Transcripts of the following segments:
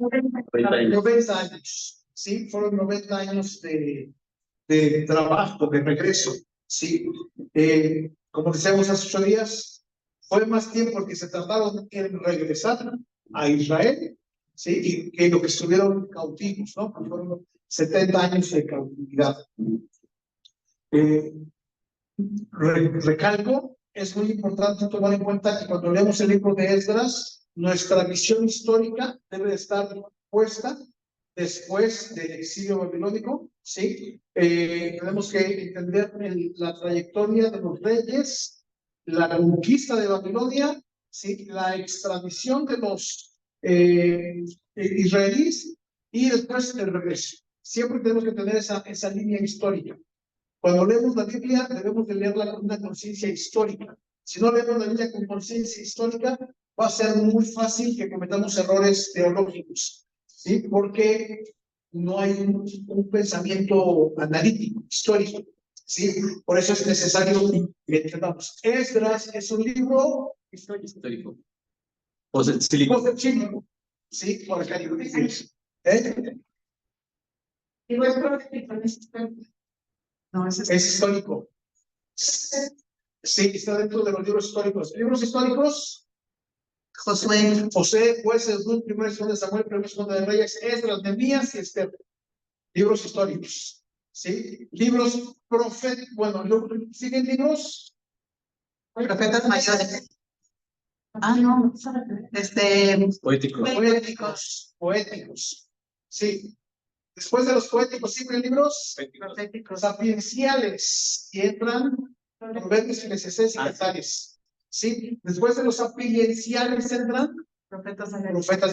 90 años, ¿sí? Fueron 90 años de trabajo, de regreso, ¿sí? Como decíamos hace 8 días, fue más tiempo el que se tardaron en regresar a Israel, ¿sí? Y que lo que estuvieron cautivos, ¿no? Fueron 70 años de cautividad. Recalco, es muy importante tomar en cuenta que cuando leemos el libro de Esdras, nuestra visión histórica debe estar puesta después del exilio babilónico, ¿sí? Tenemos que entender la trayectoria de los reyes, la conquista de Babilonia, ¿sí? La extradición de los israelíes y después el regreso. Siempre tenemos que tener esa línea histórica. Cuando leemos la Biblia, debemos de leerla con una conciencia histórica. Si no leemos la Biblia con conciencia histórica, va a ser muy fácil que cometamos errores teológicos, ¿sí? Porque no hay un pensamiento analítico, histórico, ¿sí? Por eso es necesario que entendamos. Esdras es un libro histórico. Postsílico. Sí, por acá digo. No, es histórico. Sí, está dentro de los libros históricos. Libros históricos: Josué, Jueces, Ruth, Primero y Segundo de Samuel, Primero y Segundo de Reyes, Esdras, Nehemías y Esther. Libros históricos. ¿Sí? Libros proféticos. Bueno, ¿siguen libros? Profetas mayores. No. Poéticos. Sí. Después de los poéticos, siguen libros sapienciales, y entran Proverbios, Eclesiastés y Cantares. ¿Sí? Después de los sapienciales entran profetas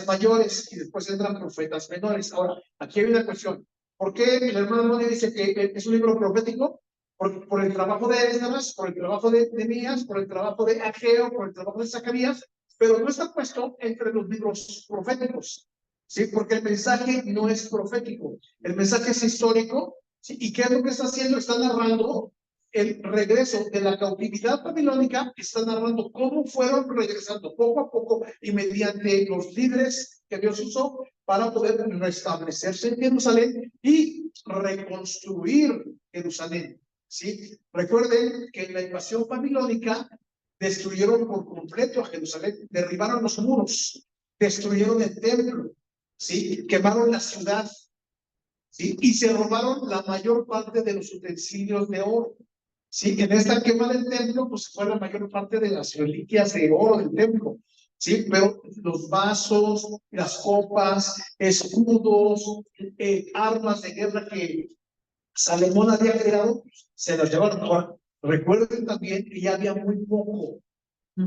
mayores, y después entran profetas menores. Ahora, aquí hay una cuestión. ¿Por qué el hermano Moni dice que es un libro profético? Por el trabajo de Esdras, por el trabajo de Nehemías, por el trabajo de Ageo, por el trabajo de Zacarías, pero no está puesto entre los libros proféticos. ¿Sí? Porque el mensaje no es profético, el mensaje es histórico, ¿sí? ¿Y qué es lo que está haciendo? Está narrando el regreso de la cautividad babilónica, está narrando cómo fueron regresando poco a poco y mediante los líderes que Dios usó para poder restablecerse en Jerusalén y reconstruir Jerusalén, ¿sí? Recuerden que en la invasión babilónica destruyeron por completo a Jerusalén, derribaron los muros, destruyeron el templo, ¿sí? Quemaron la ciudad, ¿sí? Y se robaron la mayor parte de los utensilios de oro, ¿sí? En esta quema del templo, pues fue la mayor parte de las reliquias de oro del templo, ¿sí? Pero los vasos, las copas, escudos, armas de guerra que Salomón había creado, se las llevaron. Ahora, recuerden también que ya había muy poco,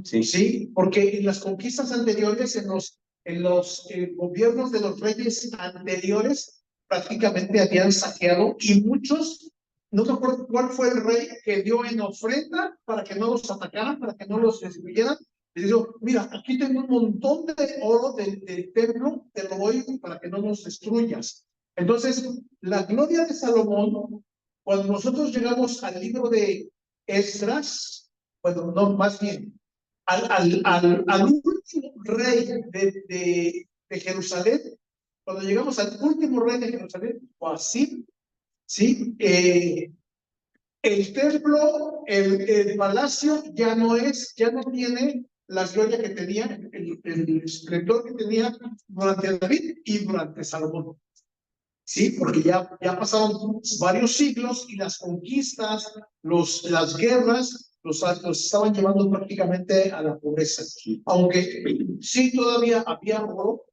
¿sí? Porque en las conquistas anteriores, en los gobiernos de los reyes anteriores, prácticamente habían saqueado, y muchos, no me acuerdo cuál fue el rey que dio en ofrenda para que no los atacaran, para que no los destruyeran. Le dijo: mira, aquí tengo un montón de oro del templo, te lo doy para que no nos destruyas. Entonces, la gloria de Salomón, cuando nosotros llegamos al libro de Esdras, bueno, no, más bien, al último rey de Jerusalén, cuando llegamos al último rey de Jerusalén, o así, ¿sí? El templo, el palacio ya no tiene la gloria que tenía, el esplendor que tenía durante David y durante Salomón. Sí, porque ya pasaron varios siglos y las conquistas, las guerras, los estaban llevando prácticamente a la pobreza. Aunque sí todavía había oro,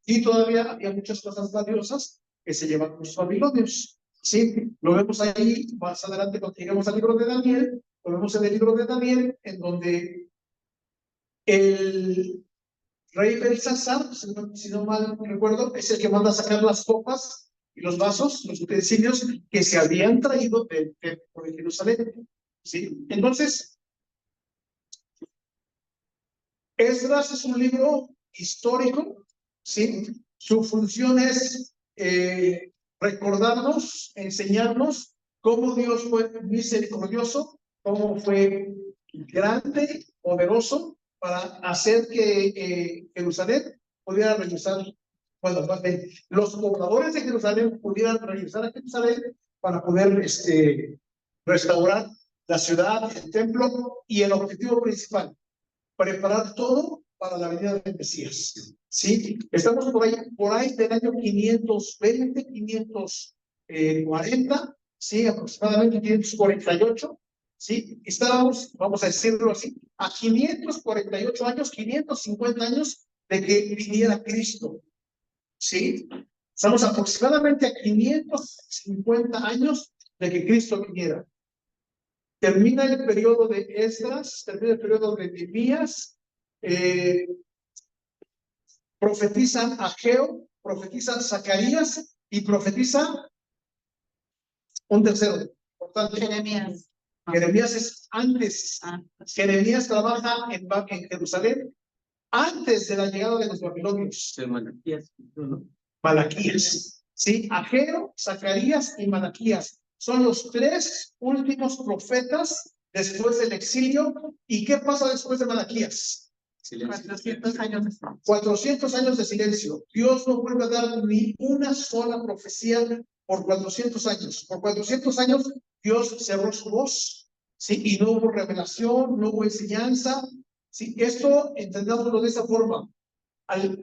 y todavía había muchas cosas valiosas que se llevaron los babilonios. Sí, lo vemos ahí más adelante cuando llegamos al libro de Daniel, lo vemos en el libro de Daniel, en donde el rey Belsasar, si no mal recuerdo, es el que manda a sacar las copas y los vasos, los utensilios que se habían traído de Jerusalén. ¿Sí? Entonces, Esdras es un libro histórico, ¿sí? Su función es recordarnos, enseñarnos cómo Dios fue misericordioso, cómo fue grande, poderoso, para hacer que Jerusalén pudiera regresar bueno, más bien, los pobladores de Jerusalén pudieran regresar a Jerusalén para poder restaurar la ciudad, el templo y el objetivo principal, preparar todo para la venida del Mesías. ¿Sí? Estamos por ahí del año 520, 540, ¿sí? Aproximadamente 548, ¿sí? Estábamos, vamos a decirlo así, a 548 años, 550 años de que viniera Cristo, ¿sí? Estamos aproximadamente a 550 años de que Cristo viniera. Termina el periodo de Esdras, termina el periodo de Nehemías, profetizan Ageo, profetizan Zacarías y profetiza un tercero. Importante. Jeremías. Jeremías es antes. Jeremías trabaja en Jerusalén antes de la llegada de los babilonios. Malaquías. Sí, Ageo, Zacarías y Malaquías son los tres últimos profetas después del exilio. ¿Y qué pasa después de Malaquías? 400 años de 400 años de silencio. Dios no vuelve a dar ni una sola profecía por 400 años. Por 400 años Dios cerró su voz, ¿sí? Y no hubo revelación, no hubo enseñanza. ¿Sí? Esto entendámoslo de esa forma. Al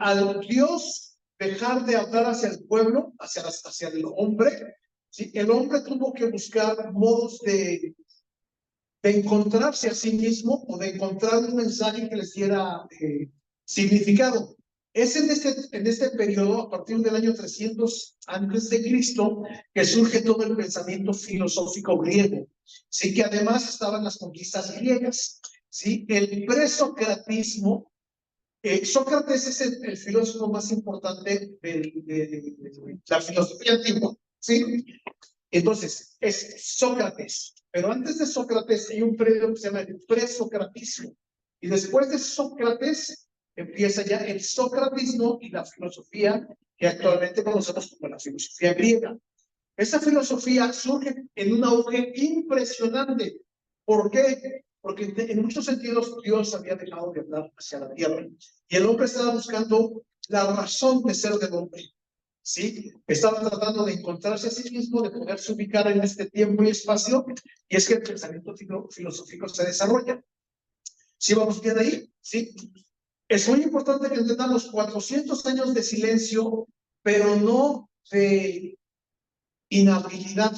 Dios dejar de hablar hacia el pueblo, hacia el hombre, ¿sí? El hombre tuvo que buscar modos de encontrarse a sí mismo o de encontrar un mensaje que les diera significado. Es en este periodo, a partir del año 300 antes de Cristo, que surge todo el pensamiento filosófico griego, sí, que además estaban las conquistas griegas, sí, el presocratismo. Sócrates es el filósofo más importante de la filosofía antigua, sí. Entonces, es Sócrates. Pero antes de Sócrates hay un periodo que se llama el presocratismo. Y después de Sócrates empieza ya el socratismo y la filosofía que actualmente conocemos como la filosofía griega. Esa filosofía surge en un auge impresionante. ¿Por qué? Porque en muchos sentidos Dios había dejado de hablar hacia la tierra. Y el hombre estaba buscando la razón de ser del hombre. ¿Sí? Estaba tratando de encontrarse a sí mismo, de poderse ubicar en este tiempo y espacio, y es que el pensamiento filosófico se desarrolla. ¿Sí vamos bien ahí? Sí. Es muy importante que entendamos 400 años de silencio, pero no de inhabilidad,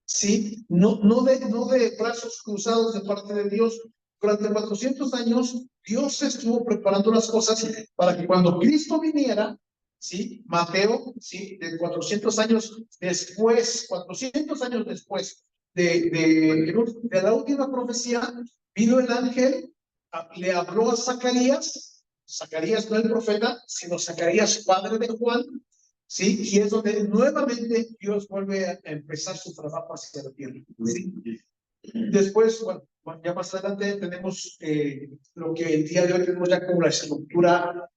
¿sí? No de brazos cruzados de parte de Dios. Durante 400 años, Dios estuvo preparando las cosas para que cuando Cristo viniera, ¿sí? Mateo, ¿sí? De 400 años después, 400 años después de la última profecía, vino el ángel, le habló a Zacarías no el profeta, sino Zacarías, padre de Juan, ¿sí? Y es donde nuevamente Dios vuelve a empezar su trabajo hacia la tierra, ¿sí? Después, bueno, ya más adelante tenemos lo que el día de hoy tenemos ya como la estructura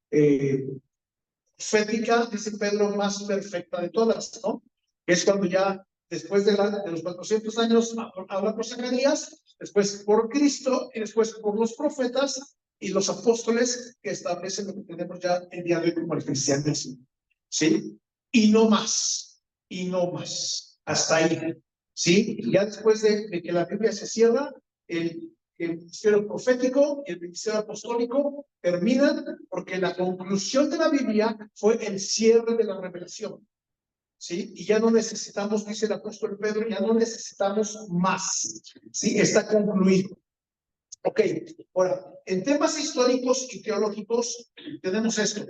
profética, dice Pedro, más perfecta de todas, ¿no? Es cuando ya después de los 400 años habla por Zacarías, después por Cristo y después por los profetas y los apóstoles que establecen lo que tenemos ya el día de hoy como el cristianismo, ¿sí? Y no más, hasta ahí, ¿sí? Y ya después de que la Biblia se cierra, el ministerio profético y el ministerio apostólico terminan porque la conclusión de la Biblia fue el cierre de la revelación, ¿sí? Y ya no necesitamos, dice el apóstol Pedro, ya no necesitamos más, ¿sí? Está concluido. Ok, ahora, en temas históricos y teológicos tenemos esto.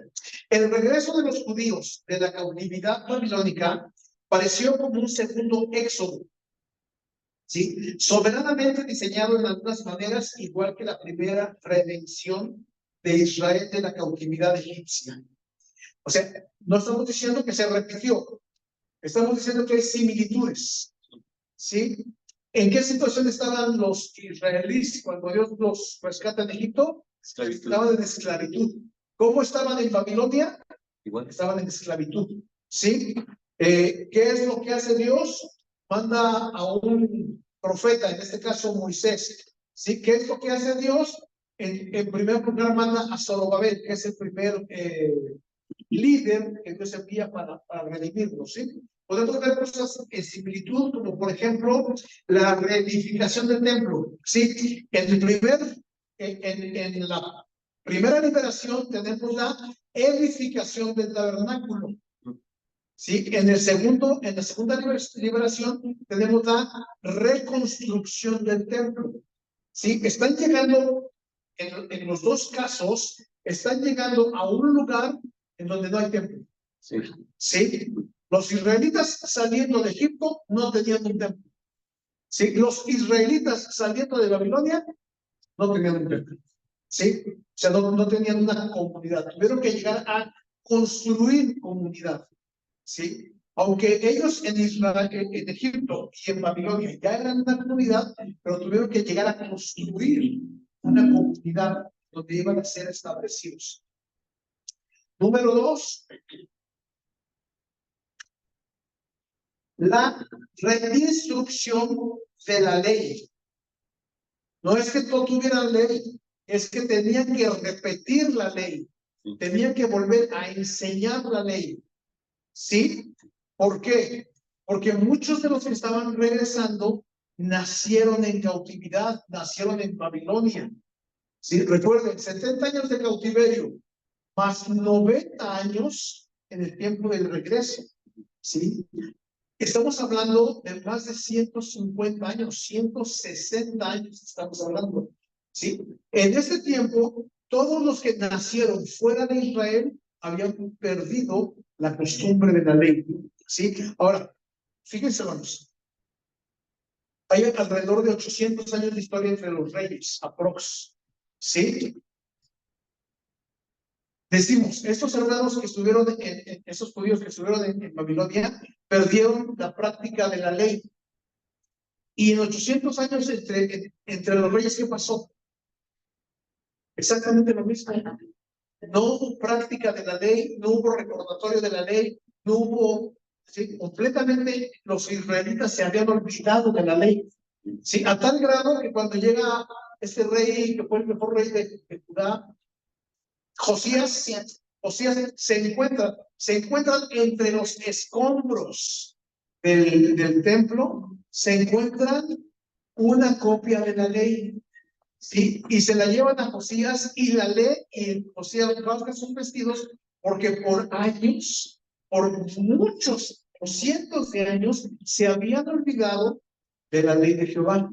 El regreso de los judíos de la cautividad babilónica pareció como un segundo éxodo, ¿sí? Soberanamente diseñado en algunas maneras, igual que la primera redención de Israel de la cautividad egipcia. O sea, no estamos diciendo que se repitió, estamos diciendo que hay similitudes, ¿sí? ¿En qué situación estaban los israelíes cuando Dios los rescata en Egipto? Estaban en esclavitud. ¿Cómo estaban en Babilonia? Igual estaban en esclavitud, ¿sí? ¿Qué es lo que hace Dios? Manda a un profeta, en este caso Moisés, ¿sí? ¿Qué es lo que hace Dios? En primer lugar manda a Zorobabel, que es el primer líder que Dios envía para redimirlos, ¿sí? Podemos ver cosas en similitud, como por ejemplo, la reedificación del templo, ¿sí? En la primera liberación tenemos la edificación del tabernáculo, ¿sí? En la segunda liberación tenemos la reconstrucción del templo, ¿sí? Están llegando, en los dos casos, están llegando a un lugar en donde no hay templo. Sí. ¿Sí? Los israelitas saliendo de Egipto no tenían un templo. ¿Sí? Los israelitas saliendo de Babilonia no tenían un templo. ¿Sí? O sea, no tenían una comunidad. Tuvieron que llegar a construir comunidad. ¿Sí? Aunque ellos en Israel, en Egipto y en Babilonia ya eran una comunidad, pero tuvieron que llegar a construir una comunidad donde iban a ser establecidos. Número 2, la reinstrucción de la ley. No es que no tuvieran ley, es que tenían que repetir la ley, tenían que volver a enseñar la ley. ¿Sí? ¿Por qué? Porque muchos de los que estaban regresando nacieron en cautividad, nacieron en Babilonia. ¿Sí? Recuerden, 70 años de cautiverio, más 90 años en el tiempo del regreso. ¿Sí? Estamos hablando de más de 150 años, 160 años estamos hablando. ¿Sí? En este tiempo, todos los que nacieron fuera de Israel habían perdido la costumbre de la ley. ¿Sí? Ahora, fíjense, vamos. Hay alrededor de 800 años de historia entre los reyes, aprox. ¿Sí? Decimos, estos hermanos que estuvieron, esos judíos que estuvieron en Babilonia, perdieron la práctica de la ley. Y en 800 años entre los reyes, ¿qué pasó? Exactamente lo mismo. No hubo práctica de la ley, no hubo recordatorio de la ley, no hubo, ¿sí? Completamente los israelitas se habían olvidado de la ley. ¿Sí? A tal grado que cuando llega este rey, que fue el mejor rey de Judá, Josías se encuentra entre los escombros del templo, se encuentran una copia de la ley, ¿sí? Y se la llevan a Josías y la lee, y Josías rasga sus vestidos, porque por años, por muchos, cientos de años, se habían olvidado de la ley de Jehová,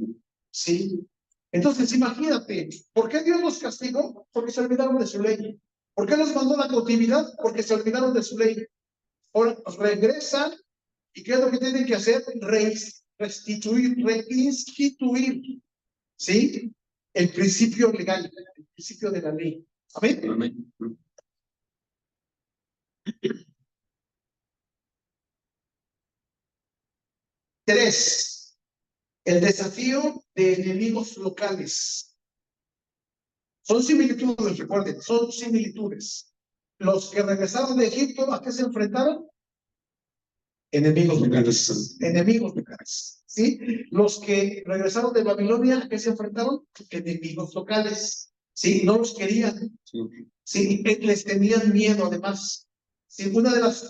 ¿sí? Entonces, imagínate, ¿por qué Dios los castigó? Porque se olvidaron de su ley. ¿Por qué los mandó a la cautividad? Porque se olvidaron de su ley. Ahora regresan, ¿y qué es lo que tienen que hacer? Reinstituir, ¿sí? El principio legal, el principio de la ley. Amén. Amén. 3, el desafío de enemigos locales. Son similitudes, recuerden, son similitudes. Los que regresaron de Egipto, ¿a qué se enfrentaron? Enemigos locales. Enemigos locales. ¿Sí? Los que regresaron de Babilonia, ¿a qué se enfrentaron? Enemigos locales. ¿Sí? No los querían. ¿Sí? Les tenían miedo, además. ¿Sí? Una de las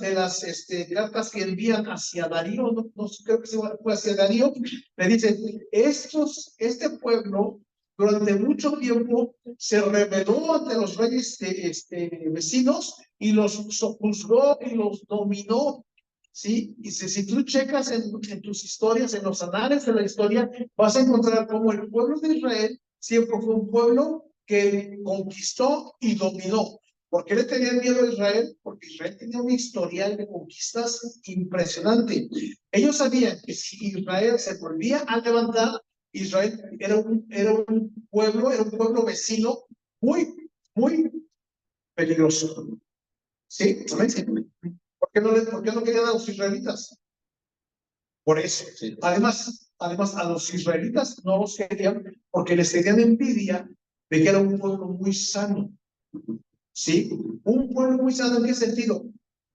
cartas que envían hacia Darío, no creo que fue hacia Darío, le dicen, este pueblo durante mucho tiempo se rebeló ante los reyes vecinos y los sojuzgó y los dominó. ¿Sí? Y si tú checas en tus historias, en los anales de la historia, vas a encontrar cómo el pueblo de Israel siempre fue un pueblo que conquistó y dominó. ¿Por qué le tenían miedo a Israel? Porque Israel tenía un historial de conquistas impresionante. Ellos sabían que si Israel se volvía a levantar, Israel era un pueblo vecino muy, muy peligroso. ¿Sí? ¿Por qué no querían a los israelitas? Por eso. Sí. Además, a los israelitas no los querían porque les tenían envidia de que era un pueblo muy sano. ¿Sí? Un pueblo muy sano, ¿en qué sentido?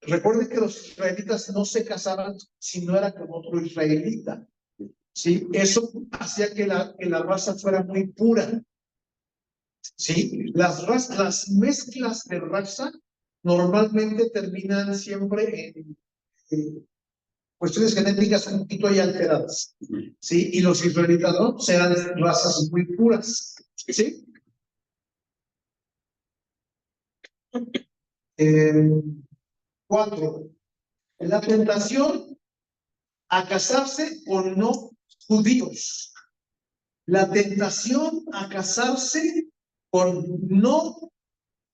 Recuerden que los israelitas no se casaban si no era con otro israelita. ¿Sí? Eso hacía que la raza fuera muy pura. ¿Sí? Las mezclas de raza normalmente terminan siempre en cuestiones genéticas un poquito ahí alteradas, ¿sí? Y los israelitas, ¿no? Serán razas muy puras, ¿sí? Eh, 4. La tentación a casarse con no judíos. La tentación a casarse con no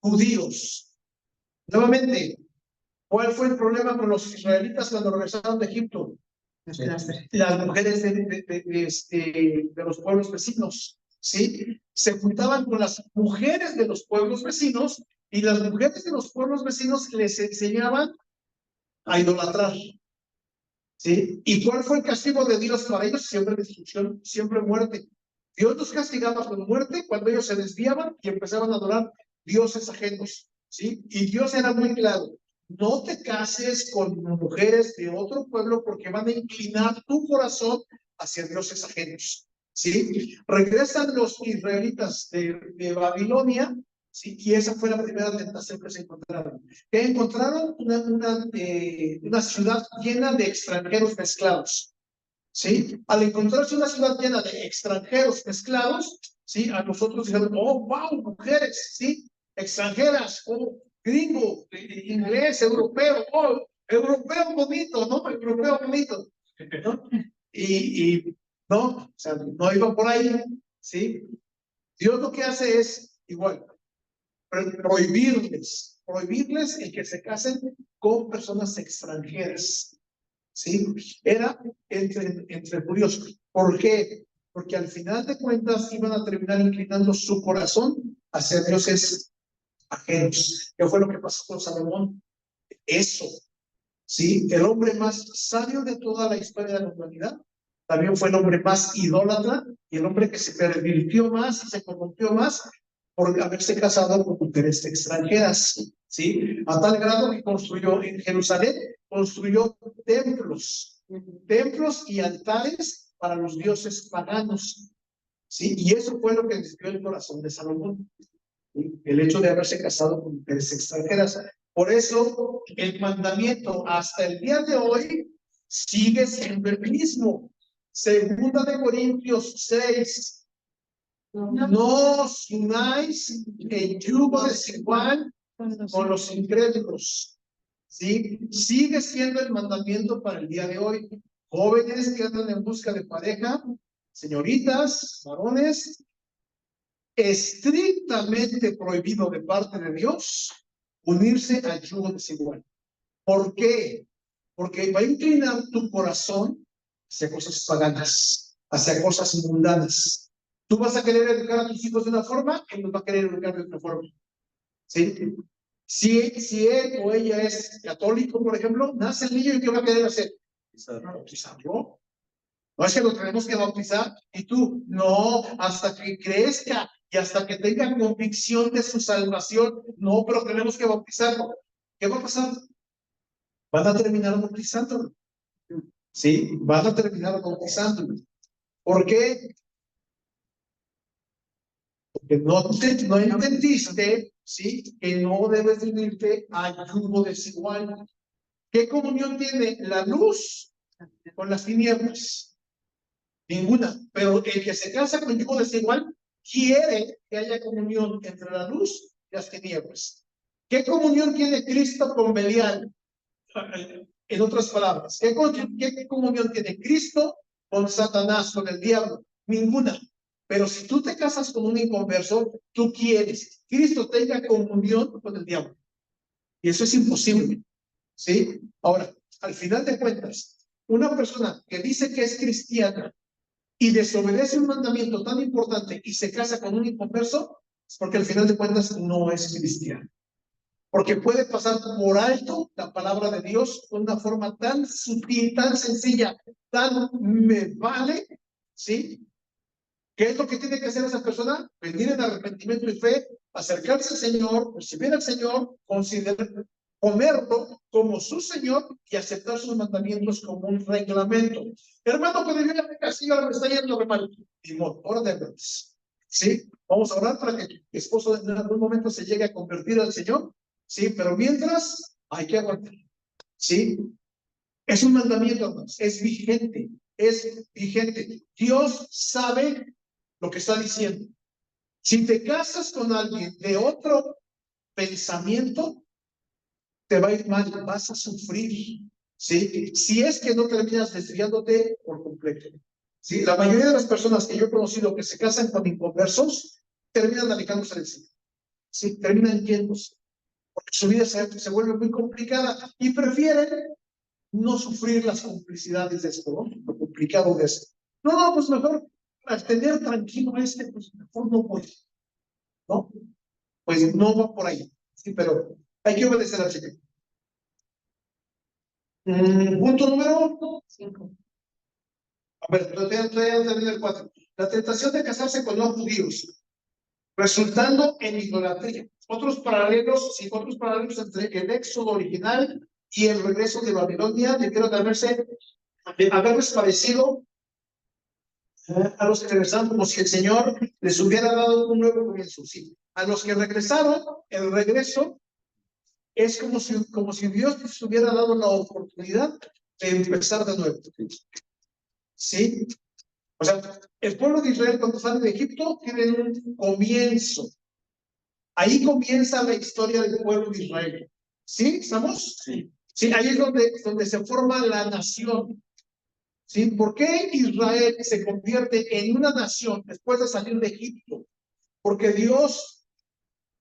judíos. Nuevamente, ¿cuál fue el problema con los israelitas cuando regresaron de Egipto? Las mujeres de los pueblos vecinos, ¿sí? Se juntaban con las mujeres de los pueblos vecinos y las mujeres de los pueblos vecinos les enseñaban a idolatrar, ¿sí? ¿Y cuál fue el castigo de Dios para ellos? Siempre destrucción, siempre muerte. Dios los castigaba con muerte cuando ellos se desviaban y empezaban a adorar dioses ajenos, ¿sí? Y Dios era muy claro: no te cases con mujeres de otro pueblo porque van a inclinar tu corazón hacia dioses ajenos, ¿sí? Regresan los israelitas de Babilonia, ¿sí? Y esa fue la primera tentación que se encontraron. Que encontraron una ciudad llena de extranjeros mezclados, ¿sí? Al encontrarse una ciudad llena de extranjeros mezclados, ¿sí? A nosotros dijeron: oh, wow, mujeres, ¿sí? Extranjeras, oh, gringo, inglés, europeo, oh, europeo bonito, ¿no? Europeo bonito, ¿no? No, o sea, no iba por ahí, ¿sí? Dios lo que hace es igual, prohibirles el que se casen con personas extranjeras, ¿sí? Era entre judíos. ¿Por qué? Porque al final de cuentas iban a terminar inclinando su corazón hacia dioses ajenos. ¿Qué fue lo que pasó con Salomón? Eso, ¿sí? El hombre más sabio de toda la historia de la humanidad también fue el hombre más idólatra y el hombre que se pervirtió más y se corrompió más por haberse casado con mujeres extranjeras, ¿sí? A tal grado que construyó en Jerusalén, construyó templos y altares para los dioses paganos, ¿sí? Y eso fue lo que desvió el corazón de Salomón, ¿sí? El hecho de haberse casado con mujeres extranjeras. Por eso el mandamiento hasta el día de hoy sigue siendo el mismo. Segunda de Corintios 6. No os unáis en yugo desigual con los incrédulos, ¿sí? Sigue siendo el mandamiento para el día de hoy. Jóvenes que andan en busca de pareja, señoritas, varones, estrictamente prohibido de parte de Dios unirse al yugo desigual. ¿Por qué? Porque va a inclinar tu corazón hacia cosas paganas, hacia cosas mundanas. Tú vas a querer educar a tus hijos de una forma, él los va a querer educar de otra forma, ¿sí? Si él o ella es católico, por ejemplo, nace el niño y ¿qué va a querer hacer? Bautizarlo. No es que lo tenemos que bautizar y tú, no, hasta que crezca y hasta que tenga convicción de su salvación, no, pero tenemos que bautizarlo. ¿Qué va a pasar? Van a terminar bautizándolo, ¿sí? Van a terminar bautizándolo. ¿Por qué? Porque no entendiste, ¿sí? Que no debes unirte a yugo desigual. ¿Qué comunión tiene la luz con las tinieblas? Ninguna. Pero el que se casa con yugo desigual quiere que haya comunión entre la luz y las tinieblas. ¿Qué comunión tiene Cristo con Belial? En otras palabras, ¿qué comunión tiene Cristo con Satanás, con el diablo? Ninguna. Pero si tú te casas con un inconverso, tú quieres que Cristo tenga comunión con el diablo. Y eso es imposible, ¿sí? Ahora, al final de cuentas, una persona que dice que es cristiana y desobedece un mandamiento tan importante y se casa con un inconverso, es porque al final de cuentas no es cristiano. Porque puede pasar por alto la palabra de Dios de una forma tan sutil, tan sencilla, tan me vale, ¿sí? ¿Qué es lo que tiene que hacer esa persona? Venir en arrepentimiento y fe, acercarse al Señor, recibir al Señor, considerar, comerlo como su Señor y aceptar sus mandamientos como un reglamento. Hermano, cuando yo ya me casé, ahora me está yendo re mal. Y ahora de verdad, ¿sí? Vamos a orar para que tu esposo en algún momento se llegue a convertir al Señor, ¿sí? Pero mientras, hay que aguantar, ¿sí? Es un mandamiento, hermanos, es vigente, es vigente. Dios sabe lo que está diciendo. Si te casas con alguien de otro pensamiento, te va a ir mal, vas a sufrir, ¿sí? Si es que no terminas desviándote por completo. ¿Sí? La mayoría de las personas que yo he conocido que se casan con inconversos, terminan alejándose del Señor. ¿Sí? Terminan yéndose, porque su vida se vuelve muy complicada y prefieren no sufrir las complicidades de esto, ¿no? Lo complicado de esto. No, pues mejor al tener tranquilo pues mejor no voy, ¿no? Pues no va por ahí, sí, pero hay que obedecer al Señor. Punto número 5. A ver, todavía no termina el 4. La tentación de casarse con no judíos, resultando en idolatría. Otros paralelos entre el éxodo original y el regreso de Babilonia debieron haberles parecido a los que regresaron como si el Señor les hubiera dado un nuevo comienzo. Sí. A los que regresaron, el regreso es como si Dios les hubiera dado la oportunidad de empezar de nuevo. ¿Sí? O sea, el pueblo de Israel cuando sale de Egipto tiene un comienzo. Ahí comienza la historia del pueblo de Israel. ¿Sí? ¿Estamos? Sí. Sí, ahí es donde se forma la nación. ¿Sí? ¿Por qué Israel se convierte en una nación después de salir de Egipto? Porque Dios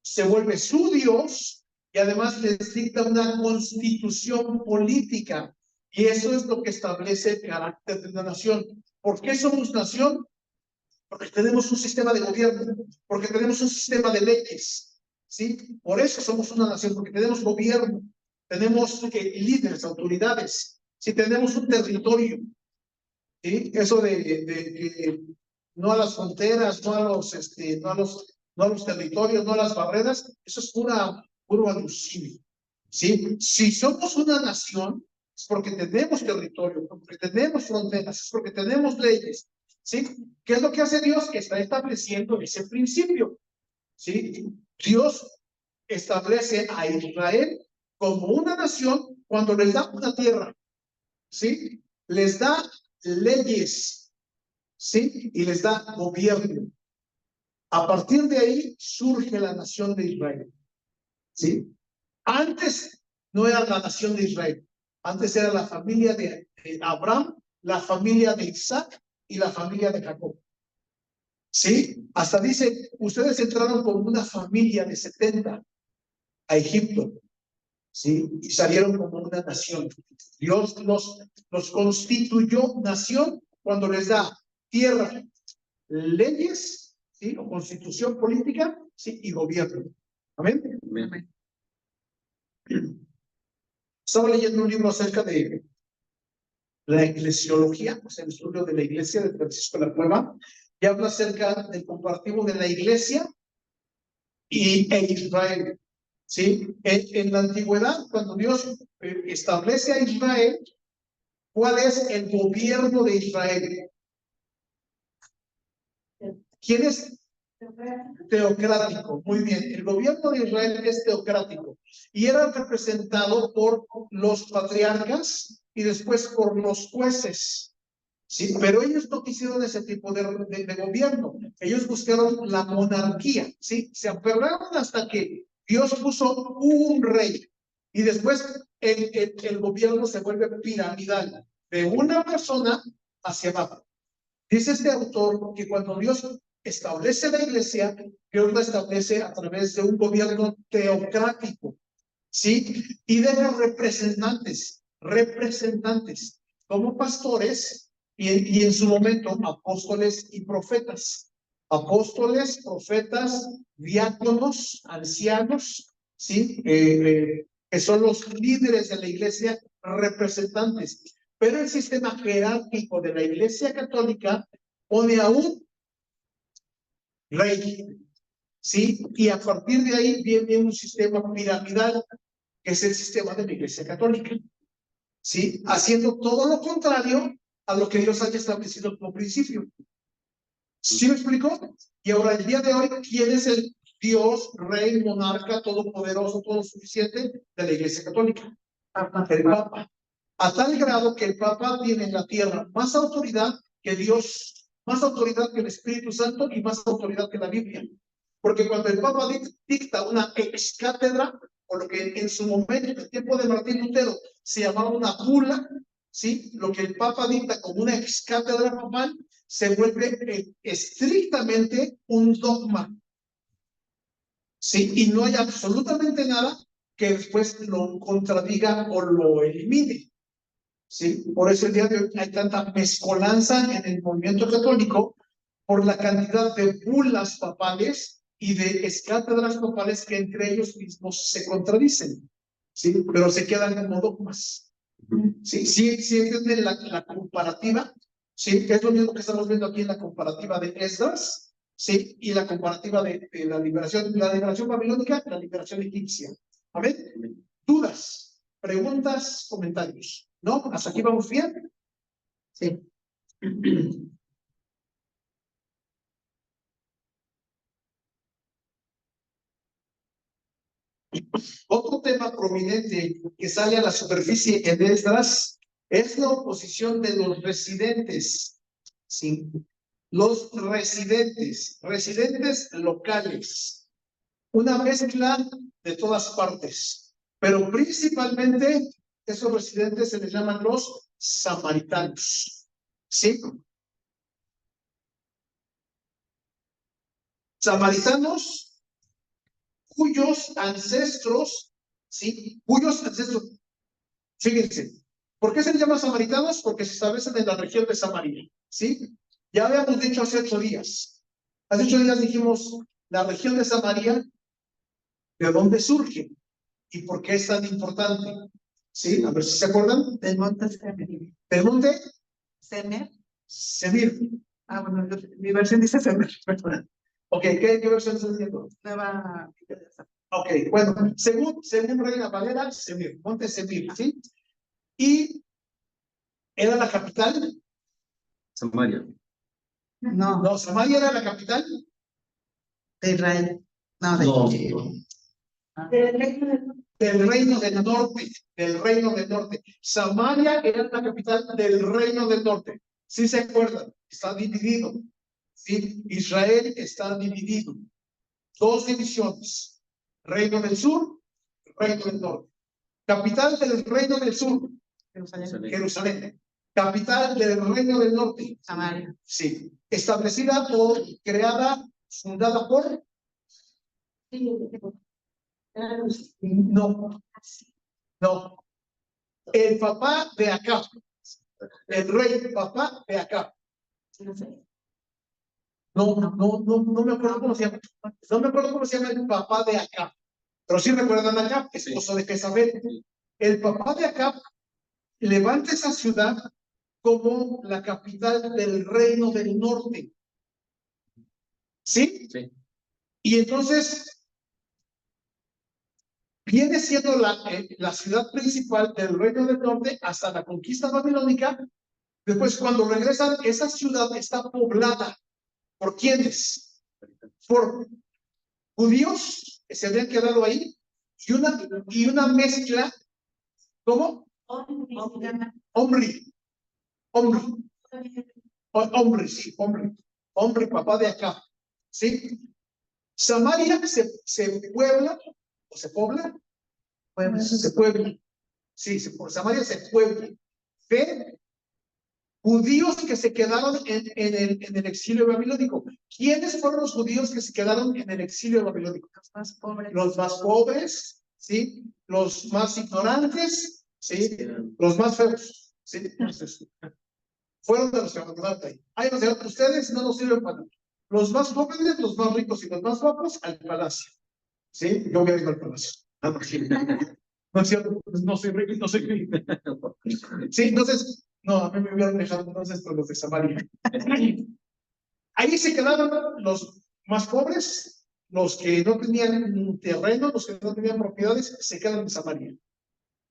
se vuelve su Dios y además les dicta una constitución política. Y eso es lo que establece el carácter de una nación. ¿Por qué somos nación? Porque tenemos un sistema de gobierno, porque tenemos un sistema de leyes, ¿sí? Por eso somos una nación, porque tenemos gobierno, tenemos líderes, autoridades, ¿sí? Tenemos un territorio, ¿sí? Eso de no a las fronteras, no a los territorios, no a las barreras, eso es puro alucinio, ¿sí? Si somos una nación, es porque tenemos territorio, porque tenemos fronteras, es porque tenemos leyes, ¿sí? ¿Qué es lo que hace Dios? Está estableciendo ese principio, ¿sí? Dios establece a Israel como una nación cuando les da una tierra, ¿sí? Les da leyes, ¿sí? Y les da gobierno. A partir de ahí surge la nación de Israel, ¿sí? Antes no era la nación de Israel, antes era la familia de Abraham, la familia de Isaac y la familia de Jacob. ¿Sí? Hasta dice, ustedes entraron como una familia de 70 a Egipto, ¿sí? Y salieron como una nación. Dios los constituyó nación cuando les da tierra, leyes, ¿sí? O constitución política, ¿sí? Y gobierno. ¿Amén? Amén. Estaba leyendo un libro acerca de la eclesiología, o sea, el estudio de la iglesia de Francisco de la Cueva, y habla acerca del comparativo de la iglesia e Israel. ¿Sí? En la antigüedad, cuando Dios establece a Israel, ¿cuál es el gobierno de Israel? ¿Quién es? Teocrático. Muy bien. El gobierno de Israel es teocrático y era representado por los patriarcas y después por los jueces. Sí, pero ellos no quisieron ese tipo de gobierno. Ellos buscaron la monarquía, ¿sí? Se aferraron hasta que Dios puso un rey. Y después el gobierno se vuelve piramidal, de una persona hacia abajo. Dice este autor que cuando Dios establece la iglesia, Dios la establece a través de un gobierno teocrático, ¿sí? Y de los representantes, como pastores y en su momento apóstoles y profetas. Apóstoles, profetas, diáconos, ancianos, ¿sí? Que son los líderes de la iglesia, representantes. Pero el sistema jerárquico de la iglesia católica pone a un rey, ¿sí? Y a partir de ahí viene un sistema piramidal, que es el sistema de la iglesia católica, ¿sí? Haciendo todo lo contrario a lo que Dios haya establecido como principio. ¿Sí me explico? Y ahora, el día de hoy, ¿quién es el Dios, Rey, monarca, todopoderoso, todo suficiente de la Iglesia Católica. El Papa. A tal grado que el Papa tiene en la tierra más autoridad que Dios, más autoridad que el Espíritu Santo y más autoridad que la Biblia. Porque cuando el Papa dicta una ex cátedra, o lo que en su momento, en el tiempo de Martín Lutero, se llamaba una bula, ¿sí? Lo que el Papa dicta como una ex cátedra papal, se vuelve estrictamente un dogma. ¿Sí? Y no hay absolutamente nada que después lo contradiga o lo elimine. ¿Sí? Por eso el día de hoy hay tanta mezcolanza en el movimiento católico por la cantidad de bulas papales y de escátedras papales que entre ellos mismos se contradicen. ¿Sí? Pero se quedan como dogmas. ¿Sí? ¿Sí entienden la comparativa? ¿Sí? Es lo mismo que estamos viendo aquí en la comparativa de Esdras, ¿sí? Y la comparativa de la liberación babilónica y la liberación egipcia. ¿Amén? ¿Dudas, preguntas, comentarios? ¿No? ¿Hasta aquí vamos bien? Sí. Otro tema prominente que sale a la superficie en Esdras es la oposición de los residentes. ¿Sí? Los residentes locales. Una mezcla de todas partes, pero principalmente esos residentes se les llaman los samaritanos. ¿Sí? Samaritanos cuyos ancestros, ¿sí? Cuyos ancestros, fíjense, ¿por qué se les llama samaritanos? Porque se establecen en la región de Samaria, ¿sí? Ya habíamos dicho hace 8 días. Hace 8 días dijimos, la región de Samaria, ¿de dónde surge? ¿Y por qué es tan importante? ¿Sí? A ver si se acuerdan. Del monte Semer. ¿Del monte? Semer. Semir. Ah, bueno, mi versión dice Semer, perdón. Ok, ¿qué versión estás viendo? Nueva. Ok, bueno, según Reina Valera, Semir, monte Semir, ¿sí? Y era la capital. Samaria. No, No, Samaria era la capital. de Israel. No, Del reino del norte, del reino del norte. Samaria era la capital del reino del norte. ¿Sí se acuerdan? Está dividido. ¿Sí? Israel está dividido. 2 divisiones. Reino del sur, reino del norte. Capital del reino del sur, Jerusalén. Capital del reino del norte, Samaria. Sí. Establecida o creada, fundada por. No. No. El papá de Acab. El rey papá de Acab. No me acuerdo cómo se llama. No me acuerdo cómo se llama el papá de Acab. Pero sí recuerdan a Acab, esposo de Jezabel. El papá de Acab levanta esa ciudad como la capital del reino del norte. ¿Sí? Sí. Y entonces viene siendo la ciudad principal del reino del norte hasta la conquista babilónica. Después, cuando regresan, esa ciudad está poblada. ¿Por quiénes? Por judíos que se habían quedado ahí y una mezcla. ¿Cómo? Hombre, sí, hombre, papá de acá, ¿sí? Samaria se puebla, o se pobla, se puebla, sí, Samaria se puebla, de judíos que se quedaron en el exilio babilónico. ¿Quiénes fueron los judíos que se quedaron en el exilio babilónico? Los más pobres. Los más pobres, ¿sí? Los más ignorantes, ¿sí? Los más feos, ¿sí? Entonces, fueron de los que abandonaron ahí. Ahí nos dijeron, ustedes no nos sirven para nada. Los más jóvenes, los más ricos y los más guapos al palacio. ¿Sí? Yo voy a ir al palacio. No es cierto, no soy rico, no soy rico. Sí, entonces, no, a mí me hubieran dejado entonces con los de Samaria. Ahí se quedaron los más pobres, los que no tenían terreno, los que no tenían propiedades, se quedan en Samaria.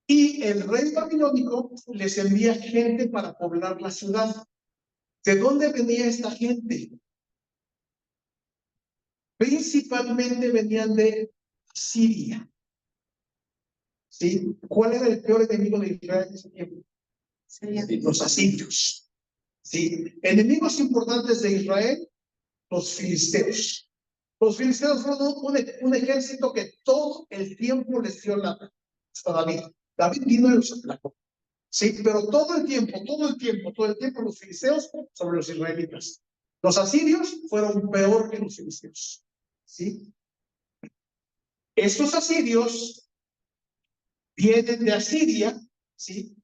Y el rey babilónico les envía gente para poblar la ciudad. ¿De dónde venía esta gente? principalmente venían de Siria. ¿Sí? ¿Cuál era el peor enemigo de Israel en ese tiempo? Los asirios. ¿Sí? Enemigos importantes de Israel, los filisteos. Los filisteos fueron un ejército que todo el tiempo les dio la hasta David. David vino y los aplacó. Sí, pero todo el tiempo los filisteos sobre los israelitas. Los asirios fueron peor que los filisteos. ¿Sí? Estos asirios vienen de Asiria, ¿sí?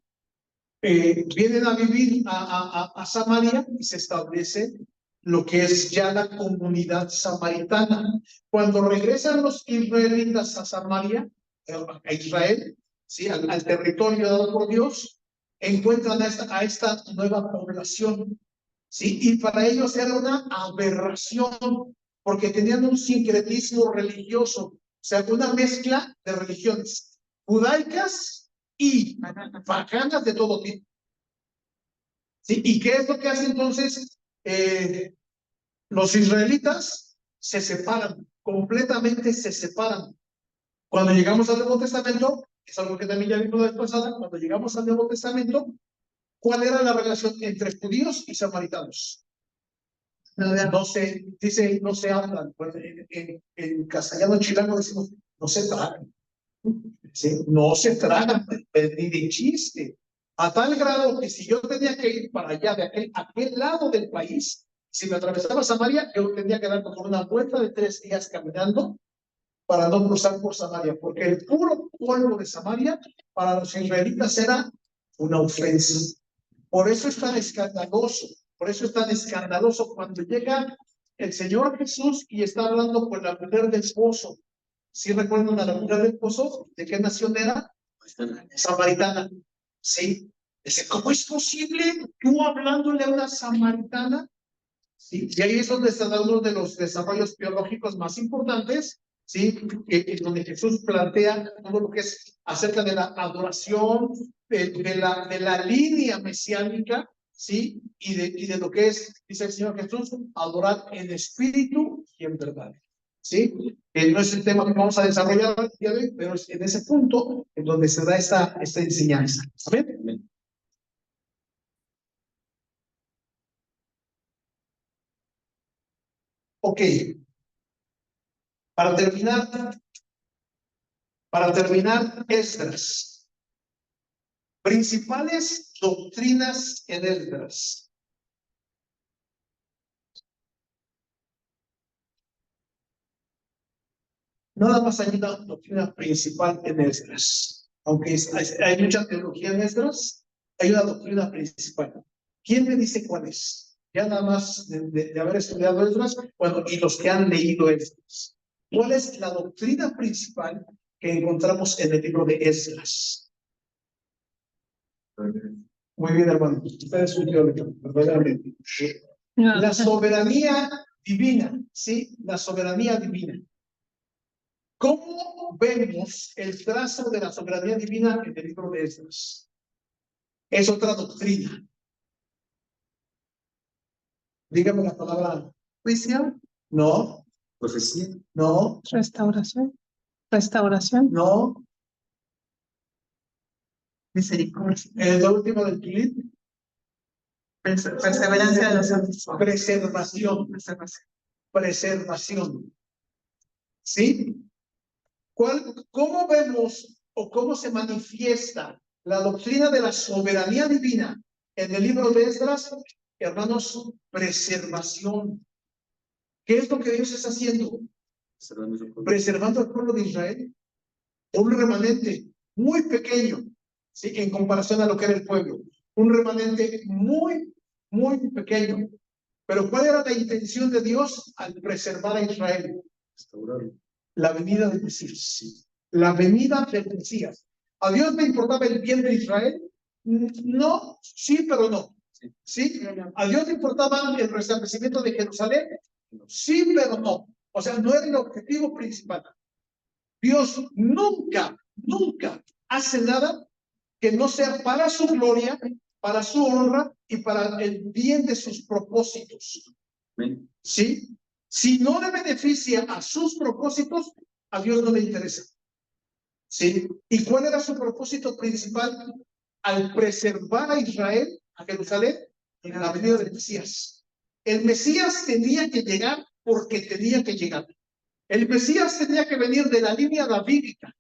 Vienen a vivir a Samaria y se establece lo que es ya la comunidad samaritana. Cuando regresan los israelitas a Samaria, a Israel, ¿sí? al territorio dado por Dios, encuentran a esta nueva población, ¿sí? Y para ellos era una aberración, porque tenían un sincretismo religioso, o sea, una mezcla de religiones judaicas y paganas de todo tipo. ¿Sí? ¿Y qué es lo que hace entonces? Los israelitas se separan, completamente se separan. Cuando llegamos al Nuevo Testamento, es algo que también ya vimos la vez pasada, cuando llegamos al Nuevo Testamento, ¿cuál era la relación entre judíos y samaritanos? No se, dice, no se hablan. Pues en castellano chilango decimos, no se tragan. ¿Sí? No se tragan, ni de chiste. A tal grado que si yo tenía que ir para allá, de aquel lado del país, si me atravesaba Samaria, yo tenía que dar como una vuelta de 3 días caminando para no cruzar por Samaria, porque el puro polvo de Samaria para los israelitas era una ofensa. Por eso es tan escandaloso cuando llega el Señor Jesús y está hablando con la mujer del esposo. ¿Sí recuerdan a la mujer del esposo? ¿De qué nación era? Samaritana. ¿Sí? Dice, ¿cómo es posible tú hablándole a una samaritana? ¿Sí? Y ahí es donde está uno de los desarrollos teológicos más importantes, ¿sí? Donde Jesús plantea todo lo que es acerca de la adoración, de la línea mesiánica, ¿sí? Y de lo que es, dice el Señor Jesús, adorar en espíritu y en verdad. ¿Sí? No es el tema que vamos a desarrollar el día de hoy, pero es en ese punto en donde se da esta enseñanza. ¿Amén? Ok. Para terminar, Esdras. Principales doctrinas en Esdras. Nada más hay una doctrina principal en Esdras. Aunque hay mucha teología en Esdras, hay una doctrina principal. ¿Quién me dice cuál es? Ya nada más de haber estudiado Esdras, bueno, y los que han leído Esdras. ¿Cuál es la doctrina principal que encontramos en el libro de Esdras? Muy bien, hermano. Usted es un teólogo, verdaderamente. La soberanía divina, ¿sí? La soberanía divina. ¿Cómo vemos el trazo de la soberanía divina en el libro de Esdras? Es otra doctrina. Dígame la palabra. Juicio. No. Profecía. No. Restauración. Restauración. No. Misericordia. La última del clip. Perseverancia de los santos. Preservación. Preservación. ¿Sí? ¿Cómo vemos o cómo se manifiesta la doctrina de la soberanía divina en el libro de Esdras? Hermanos, preservación. ¿Qué es lo que Dios está haciendo? Preservando al pueblo de Israel. Un remanente muy pequeño, ¿sí? En comparación a lo que era el pueblo. Un remanente muy, muy pequeño. Pero ¿cuál era la intención de Dios al preservar a Israel? La venida del Mesías. La venida del Mesías. ¿A Dios le importaba el bien de Israel? No, sí, pero no. ¿Sí? ¿A Dios le importaba el restablecimiento de Jerusalén? Sí, pero no. O sea, no era el objetivo principal. Dios nunca, nunca hace nada que no sea para su gloria, para su honra y para el bien de sus propósitos. ¿Sí? Si no le beneficia a sus propósitos, a Dios no le interesa. ¿Sí? ¿Y cuál era su propósito principal? Al preservar a Israel, a Jerusalén, en la venida del Mesías. El Mesías tenía que llegar porque tenía que llegar. El Mesías tenía que venir de la línea davídica.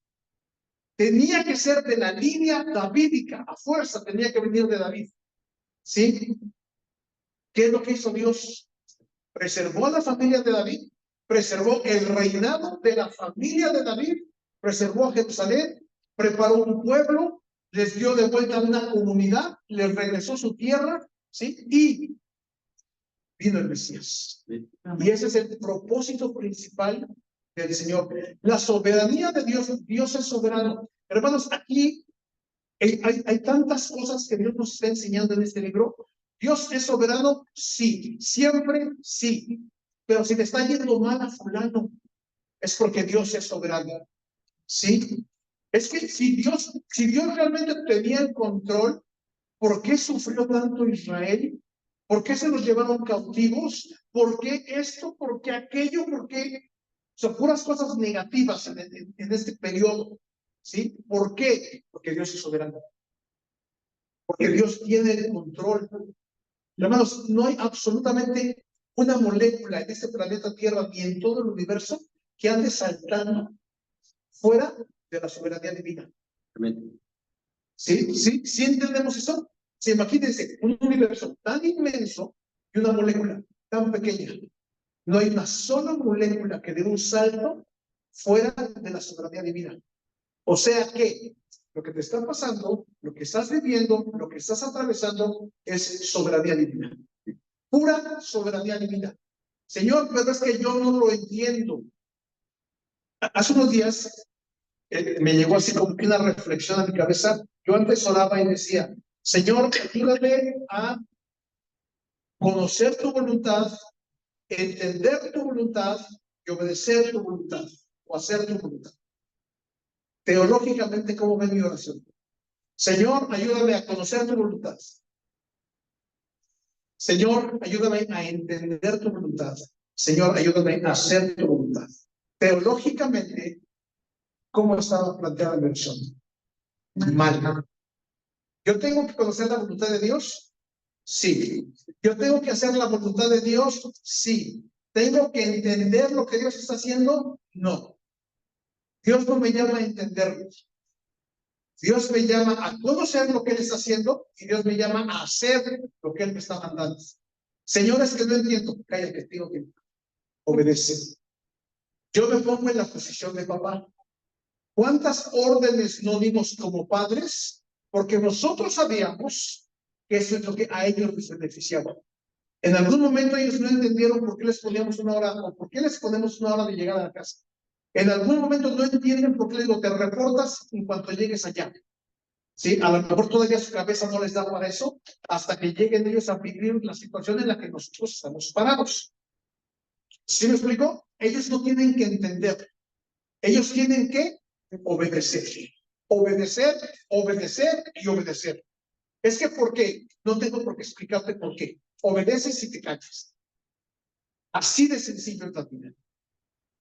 Tenía que ser de la línea davídica. A fuerza tenía que venir de David. ¿Sí? ¿Qué es lo que hizo Dios? Preservó a la familia de David, preservó el reinado de la familia de David, preservó a Jerusalén, preparó un pueblo, les dio de vuelta una comunidad, les regresó su tierra, ¿sí? Y vino el Mesías. Y ese es el propósito principal del Señor. La soberanía de Dios, Dios es soberano. Hermanos, aquí hay tantas cosas que Dios nos está enseñando en este libro. Dios es soberano, sí, siempre sí. Pero si le está yendo mal a fulano, es porque Dios es soberano. ¿Sí? Es que si Dios realmente tenía el control, ¿por qué sufrió tanto Israel? ¿Por qué se los llevaron cautivos? ¿Por qué esto? ¿Por qué aquello? ¿Por qué? Son puras cosas negativas en este periodo. ¿Sí? ¿Por qué? Porque Dios es soberano. Porque Dios tiene el control. Hermanos, no hay absolutamente una molécula en este planeta Tierra ni en todo el universo que ande saltando fuera de la soberanía divina. Amén. ¿Sí entendemos eso? Sí, imagínense un universo tan inmenso y una molécula tan pequeña. No hay una sola molécula que dé un salto fuera de la soberanía divina. O sea que lo que te está pasando, lo que estás viviendo, lo que estás atravesando es soberanía divina. Pura soberanía divina. Señor, pero es que yo no lo entiendo. Hace unos días me llegó así como que una reflexión a mi cabeza. Yo antes oraba y decía, Señor, ayúdame a conocer tu voluntad, entender tu voluntad y obedecer tu voluntad o hacer tu voluntad. Teológicamente, ¿cómo ve mi oración? Señor, ayúdame a conocer tu voluntad. Señor, ayúdame a entender tu voluntad. Señor, ayúdame a hacer tu voluntad. Teológicamente, ¿cómo estaba planteada la versión? Mal. ¿Yo tengo que conocer la voluntad de Dios? Sí. ¿Yo tengo que hacer la voluntad de Dios? Sí. ¿Tengo que entender lo que Dios está haciendo? No. Dios no me llama a entenderlo. Dios me llama a conocer lo que Él está haciendo y Dios me llama a hacer lo que Él me está mandando. Señores, que no entiendo, cállate, tengo que obedecer. Yo me pongo en la posición de papá. ¿Cuántas órdenes no dimos como padres? Porque nosotros sabíamos que eso es lo que a ellos les beneficiaba. En algún momento ellos no entendieron por qué les poníamos una hora o por qué les ponemos una hora de llegar a la casa. En algún momento no entienden por qué les digo, te reportas en cuanto llegues allá. ¿Sí? A lo mejor todavía su cabeza no les da para eso hasta que lleguen ellos a vivir la situación en la que nosotros estamos parados. ¿Sí me explico? Ellos no tienen que entender. Ellos tienen que obedecer. Obedecer, obedecer y obedecer. Es que ¿por qué? No tengo por qué explicarte por qué. Obedeces y te callas. Así de sencillo es la vida.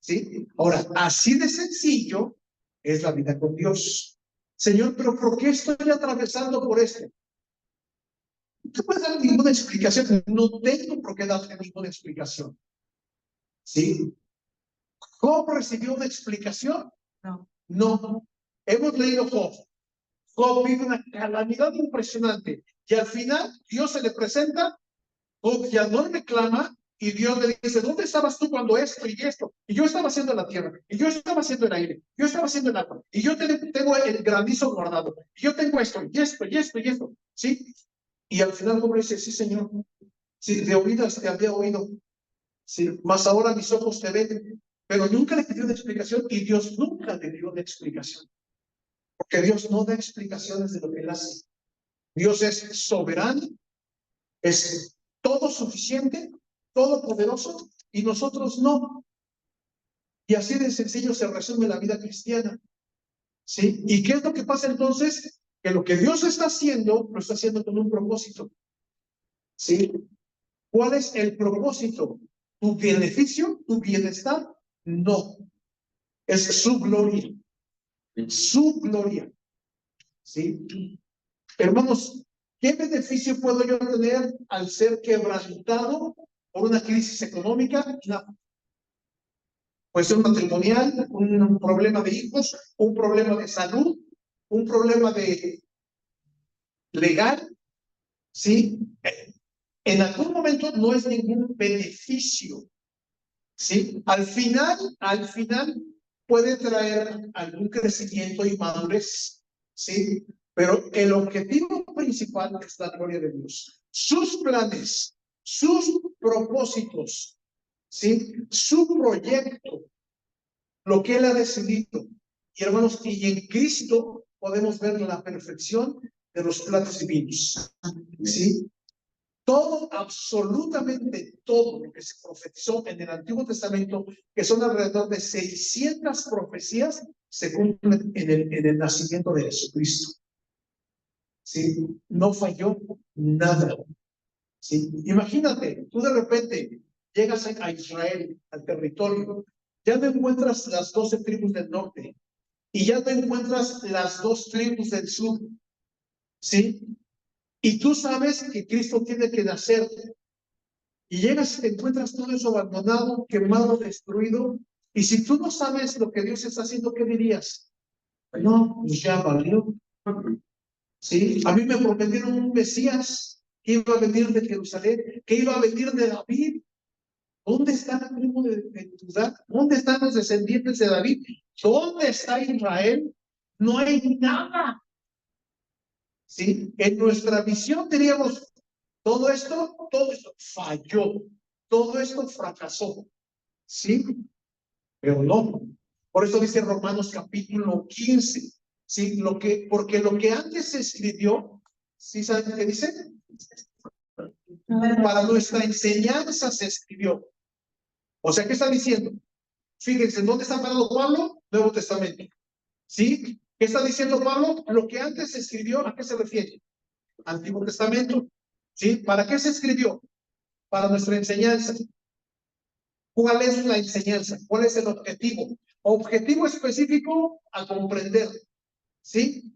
¿Sí? Ahora, así de sencillo es la vida con Dios. Señor, pero ¿por qué estoy atravesando por esto? No te puedes dar ninguna explicación. No tengo por qué darte ninguna explicación. ¿Sí? ¿Job recibió una explicación? No. No. Hemos leído Job. Job vive una calamidad impresionante. Y al final, Dios se le presenta. Job ya no reclama. Y Dios le dice, ¿dónde estabas tú cuando esto y esto? Y yo estaba haciendo la tierra, y yo estaba haciendo el aire, yo estaba haciendo el agua, y yo tengo el granizo guardado, y yo tengo esto, y esto, y esto, y esto, ¿sí? Y al final Job dice, sí, Señor, sí, de oídas te había oído, sí, mas ahora mis ojos te ven, pero nunca le pidió una explicación, y Dios nunca le dio una explicación, porque Dios no da explicaciones de lo que Él hace. Dios es soberano, es todo suficiente, todopoderoso, y nosotros no. Y así de sencillo se resume la vida cristiana. ¿Sí? ¿Y qué es lo que pasa entonces? Que lo que Dios está haciendo, lo está haciendo con un propósito. ¿Sí? ¿Cuál es el propósito? ¿Tu beneficio? ¿Tu bienestar? No. Es su gloria. Su gloria. ¿Sí? Hermanos, ¿qué beneficio puedo yo tener al ser quebrantado por una crisis económica? Nada. Puede ser un matrimonial, un problema de hijos, un problema de salud, un problema de legal, ¿sí? En algún momento no es ningún beneficio, ¿sí? Al final puede traer algún crecimiento y madurez, ¿sí? Pero el objetivo principal es la gloria de Dios. Sus planes, sus propósitos, ¿sí? Su proyecto, lo que Él ha decidido. Y hermanos, y en Cristo podemos ver la perfección de los planes divinos, ¿sí? Todo, absolutamente todo lo que se profetizó en el Antiguo Testamento, que son alrededor de 600 profecías, se cumplen en el nacimiento de Jesucristo. ¿Sí? No falló nada. ¿Sí? Imagínate, tú de repente llegas a Israel, al territorio, ya no encuentras las 12 tribus del norte y ya no encuentras las 2 tribus del sur. ¿Sí? Y tú sabes que Cristo tiene que nacer. Y llegas y te encuentras todo eso abandonado, quemado, destruido. Y si tú no sabes lo que Dios está haciendo, ¿qué dirías? No, pues ya valió. ¿Sí? A mí me prometieron un Mesías que iba a venir de Jerusalén, que iba a venir de David. ¿Dónde está la tribu de Judá? ¿Dónde están los descendientes de David? ¿Dónde está Israel? No hay nada. ¿Sí? En nuestra visión diríamos, todo esto falló, todo esto fracasó, ¿sí? Pero no. Por eso dice Romanos capítulo 15, ¿sí? Porque lo que antes se escribió, ¿sí saben qué dice? Para nuestra enseñanza se escribió. O sea, ¿qué está diciendo? Fíjense, ¿dónde está parado Pablo? Nuevo Testamento. ¿Sí? ¿Qué está diciendo Pablo? Lo que antes se escribió, ¿a qué se refiere? Antiguo Testamento. ¿Sí? ¿Para qué se escribió? Para nuestra enseñanza. ¿Cuál es la enseñanza? ¿Cuál es el objetivo? Objetivo específico a comprender. ¿Sí?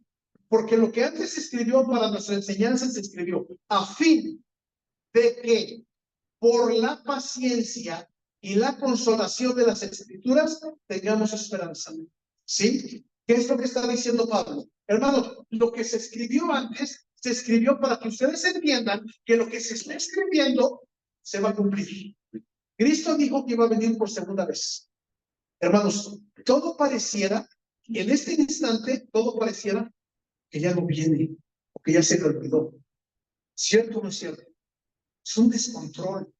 Porque lo que antes se escribió para nuestra enseñanza se escribió a fin de que por la paciencia y la consolación de las Escrituras tengamos esperanza. ¿Sí? ¿Qué es lo que está diciendo Pablo? Hermanos, lo que se escribió antes se escribió para que ustedes entiendan que lo que se está escribiendo se va a cumplir. Cristo dijo que iba a venir por segunda vez. Hermanos, todo pareciera, en este instante, todo pareciera que ya no viene, o que ya se le olvidó. ¿Cierto o no es cierto? Es un descontrol.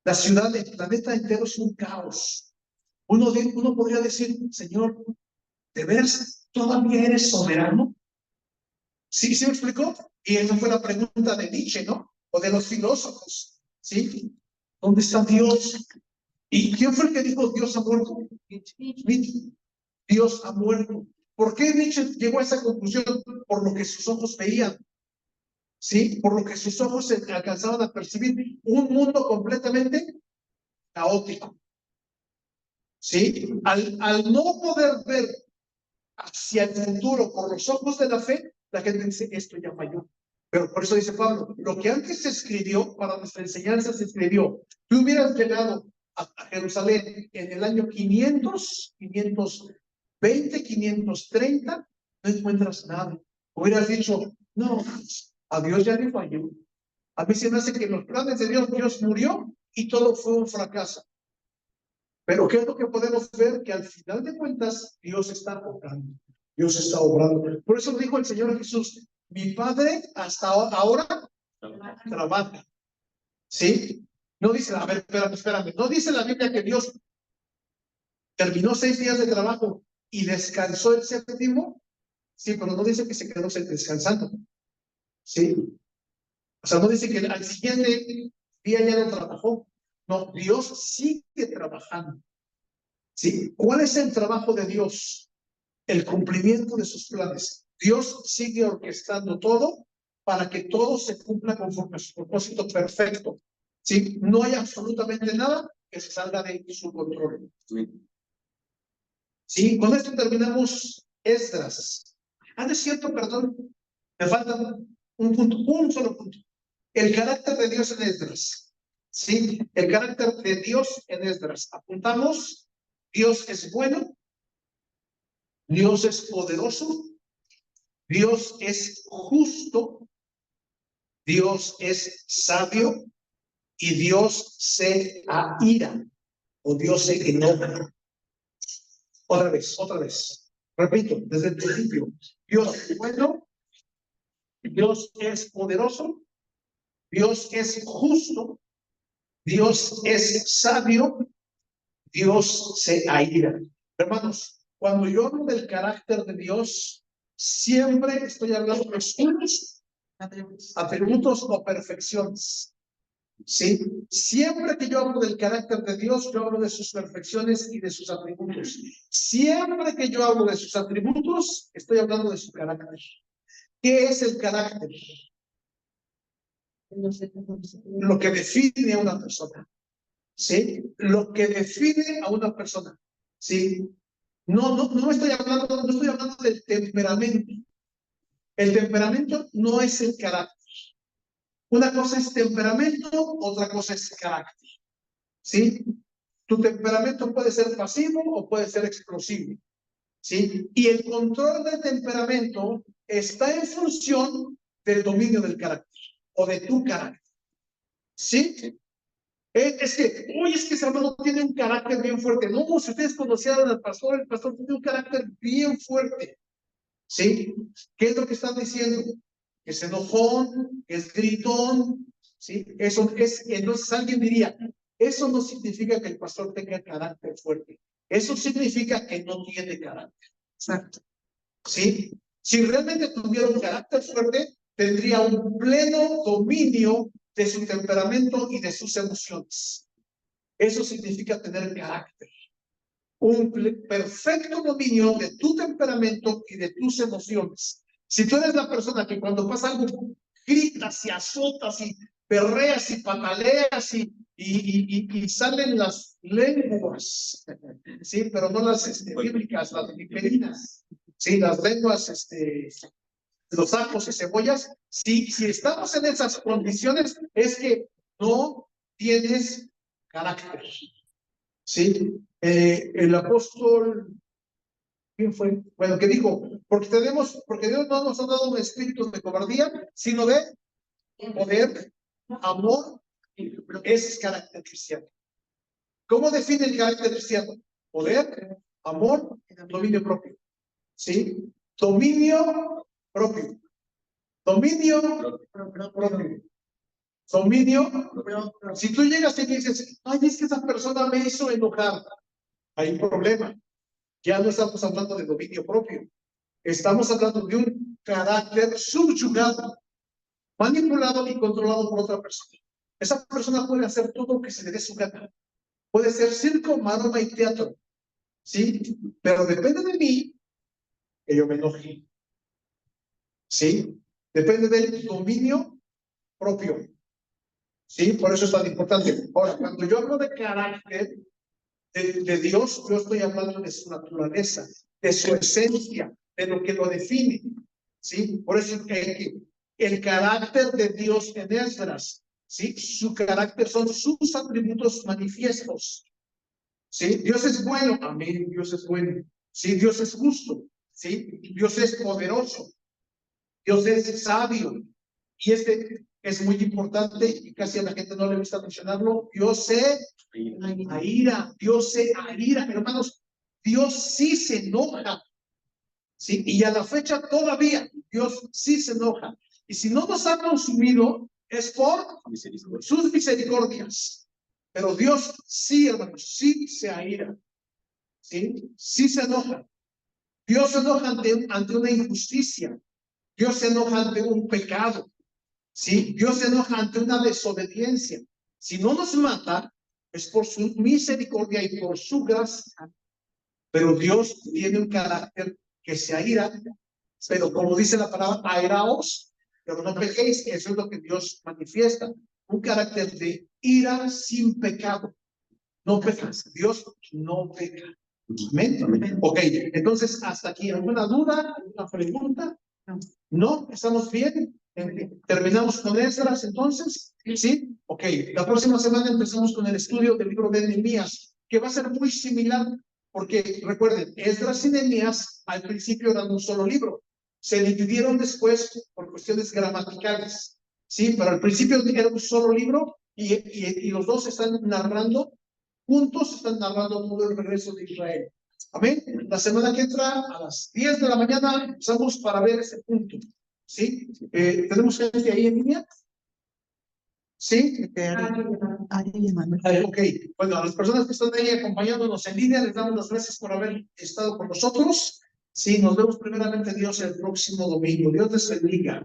La ciudad, el planeta entero es un caos. Uno podría decir, Señor, ¿de veras todavía eres soberano? ¿Sí me explicó? Y esa fue la pregunta de Nietzsche, ¿no? O de los filósofos, ¿sí? ¿Dónde está Dios? ¿Y quién fue el que dijo Dios ha muerto? Nietzsche. Dios ha muerto. ¿Por qué Nietzsche llegó a esa conclusión? Por lo que sus ojos veían. ¿Sí? Por lo que sus ojos se alcanzaban a percibir. Un mundo completamente caótico. ¿Sí? Al no poder ver hacia el futuro por los ojos de la fe, la gente dice, esto ya falló. Pero por eso dice Pablo, lo que antes se escribió para nuestra enseñanza se escribió. Tú hubieras llegado a Jerusalén en el año 500, 520, 530, no encuentras nada. Hubieras dicho, no, a Dios ya le falló. A mí se me hace que en los planes de Dios, Dios murió y todo fue un fracaso. Pero ¿qué es lo que podemos ver? Que al final de cuentas, Dios está obrando. Dios está obrando. Por eso dijo el Señor Jesús, mi Padre hasta ahora trabaja. ¿Sí? No dice, a ver, espérame. No dice la Biblia que Dios terminó 6 días de trabajo y descansó el 7º. Sí, pero no dice que se quedó descansando. ¿Sí? O sea, no dice que al siguiente día ya no trabajó. No, Dios sigue trabajando. ¿Sí? ¿Cuál es el trabajo de Dios? El cumplimiento de sus planes. Dios sigue orquestando todo para que todo se cumpla conforme a su propósito perfecto. ¿Sí? No hay absolutamente nada que se salga de su control. Amén. Sí, con esto terminamos Esdras. No es cierto, perdón. Me falta un punto, un solo punto. El carácter de Dios en Esdras. Sí, el carácter de Dios en Esdras. Apuntamos, Dios es bueno, Dios es poderoso, Dios es justo, Dios es sabio y Dios se aira o Dios se enoja. Otra vez. Repito, desde el principio. Dios es bueno, Dios es poderoso, Dios es justo, Dios es sabio, Dios se aira. Hermanos, cuando yo hablo del carácter de Dios, siempre estoy hablando de sus atributos o perfecciones. ¿Sí? Siempre que yo hablo del carácter de Dios, yo hablo de sus perfecciones y de sus atributos. Siempre que yo hablo de sus atributos, estoy hablando de su carácter. ¿Qué es el carácter? Lo que define a una persona. ¿Sí? Lo que define a una persona. ¿Sí? No estoy hablando del temperamento. El temperamento no es el carácter. Una cosa es temperamento, otra cosa es carácter. ¿Sí? Tu temperamento puede ser pasivo o puede ser explosivo. ¿Sí? Y el control del temperamento está en función del dominio del carácter o de tu carácter. ¿Sí? Es que ese hermano tiene un carácter bien fuerte. No, si ustedes conocieran al pastor, el pastor tiene un carácter bien fuerte. ¿Sí? ¿Qué es lo que están diciendo? Que es enojón, que es gritón. ¿Sí? Eso es, entonces alguien diría, eso no significa que el pastor tenga carácter fuerte. Eso significa que no tiene carácter. Exacto. ¿Sí? Si realmente tuviera un carácter fuerte, tendría un pleno dominio de su temperamento y de sus emociones. Eso significa tener carácter. Un perfecto dominio de tu temperamento y de tus emociones. Si tú eres la persona que cuando pasa algo gritas y azotas y perreas y pataleas y salen las lenguas, sí, pero no las bíblicas, las viperinas, sí, las lenguas, los ajos y cebollas, si estamos en esas condiciones, es que no tienes carácter. ¿Sí? El apóstol, ¿quién fue? Bueno, que dijo, porque Dios no nos ha dado un espíritu de cobardía, sino de poder, amor, ese es carácter cristiano. ¿Cómo define el carácter cristiano? Poder, amor, dominio propio. ¿Sí? Dominio propio. Dominio propio. Dominio propio. Si tú llegas y dices, ay, es que esa persona me hizo enojar, hay un problema. Ya no estamos hablando de dominio propio. Estamos hablando de un carácter subyugado, manipulado y controlado por otra persona. Esa persona puede hacer todo lo que se le dé su gana. Puede ser circo, maroma y teatro. ¿Sí? Pero depende de mí que yo me enoje. ¿Sí? Depende del dominio propio. ¿Sí? Por eso es tan importante. Ahora, cuando yo hablo de carácter de Dios, yo estoy hablando de su naturaleza, de su esencia, de lo que lo define. ¿Sí? Por eso que el carácter de Dios en Esdras, ¿sí? Su carácter son sus atributos manifiestos. ¿Sí? Dios es bueno, amén, Dios es bueno. Sí, Dios es justo. ¿Sí? Dios es poderoso. Dios es sabio. Y es muy importante y casi a la gente no le gusta mencionarlo. Dios se aira, Dios se aira. Hermanos, Dios sí se enoja. ¿Sí? Y a la fecha todavía Dios sí se enoja. Y si no nos ha consumido es por sus misericordias. Pero Dios sí, hermanos, sí se aira. ¿Sí? Sí se enoja. Dios se enoja ante una injusticia. Dios se enoja ante un pecado. ¿Sí? Dios se enoja ante una desobediencia. Si no nos mata, es por su misericordia y por su gracia. Pero Dios tiene un carácter que se aira, pero como dice la palabra, airaos, pero no pequéis, eso es lo que Dios manifiesta. Un carácter de ira sin pecado. no peca. Dios no peca. Amén. Ok, entonces hasta aquí. ¿Alguna duda? ¿Alguna pregunta? ¿No? ¿Estamos bien? ¿Terminamos con Esdras entonces? ¿Sí? Ok, la próxima semana empezamos con el estudio del libro de Nehemías, que va a ser muy similar, porque recuerden, Esdras y Nehemías al principio eran un solo libro. Se dividieron después por cuestiones gramaticales. Sí, pero al principio era un solo libro y los dos están narrando, juntos están narrando todo el regreso de Israel. Amén. La semana que entra, a las 10 de la mañana, empezamos para ver ese punto. ¿Sí? ¿Tenemos gente ahí en línea? ¿Sí? Ok. Bueno, a las personas que están ahí acompañándonos en línea, les damos las gracias por haber estado con nosotros. Sí, nos vemos primeramente Dios el próximo domingo. Dios les bendiga.